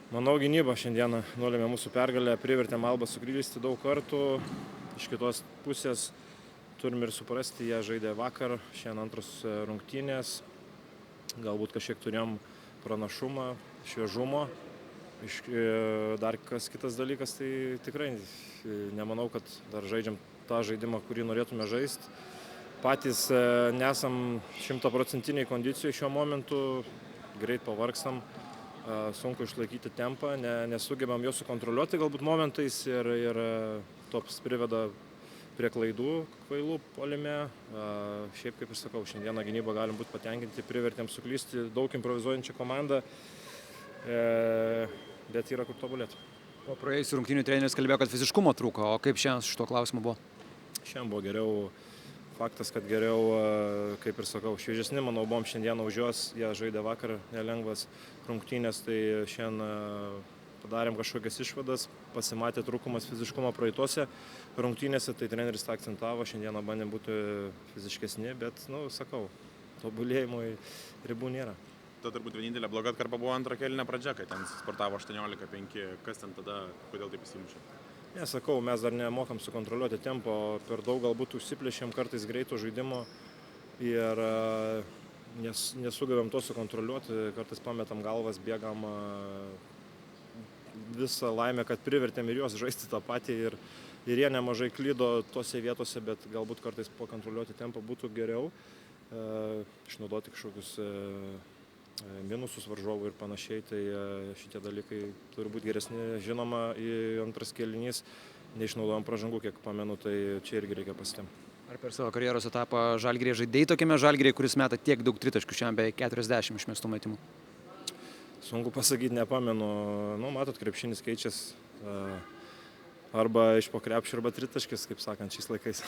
Manau, gynyba šiandieną nulėmė mūsų pergalę, privertėm Albą suklysti daug kartų. Iš kitos pusės turim ir suprasti, jie žaidė vakar, šiandien antros rungtynės. Galbūt kažkiek turėjom pranašumą, šviežumo. Dar kas kitas dalykas, tai tikrai nemanau, kad dar žaidžiam tą žaidimą, kurį norėtume žaisti. Patys nesam 100% kondicijoj šiuo momentu, greit pavargstam. Sunku išlaikyti tempą, nesugebam jo sukontroliuoti galbūt momentais ir tops priveda prie klaidų kvailų puolime. Šiaip, kaip ir sakau, šiandieną gynybą galim būti patenkinti, privertėm suklysti daug improvizuojančią komandą, bet yra kur tobulėti. Po praėjusių rungtynių treneris kalbėjo, kad fiziškumo trūko, o kaip šiandien su šituo klausimu buvo? Šiandien buvo geriau. Faktas, kad geriau, kaip ir sakau, šviežesni, manau, buvom šiandieną už juos, jie žaidė vakar nelengvas rungtynės, tai šiandien padarėm kažkokias išvadas, pasimatė trūkumas fiziškumo praeitose rungtynėse, tai treneris tą akcentavo, šiandieną bandėm būti fiziškesni, bet, sakau, tobulėjimui ribų nėra. Ta turbūt vienintelė bloga atkarpa buvo antrą kėlinio pradžia, kai ten sportavo 18-5, kas ten tada, kodėl taip įsimušė? Nesakau, mes dar nemokam sukontroliuoti tempo, per daug galbūt užsiplėšėm kartais greito žaidimo ir nesugebėm to sukontroliuoti, kartais pametam galvas, bėgam. Visą laimę, kad privertėm ir juos žaisti tą patį ir jie nemažai klydo tose vietose, bet galbūt kartais pakontroliuoti tempą būtų geriau, išnaudoti kažkokius minusus varžovų ir panašiai, tai šitie dalykai turi būti geresni. Žinoma, į antras kėlinys neišnaudojom pražangų, kiek pamenu, tai čia irgi reikia pasitemti. Ar per savo karjeros etapą Žalgiryje žaidėjai tokiame Žalgiryje, kuris meta tiek daug tritaškių, šiandien beveik 40 išmestų metimų? Sunku pasakyti, nepamenu. Matot, krepšinis keičiasi arba iš po krepšio, arba tritaškis, kaip sakant, šiais laikais.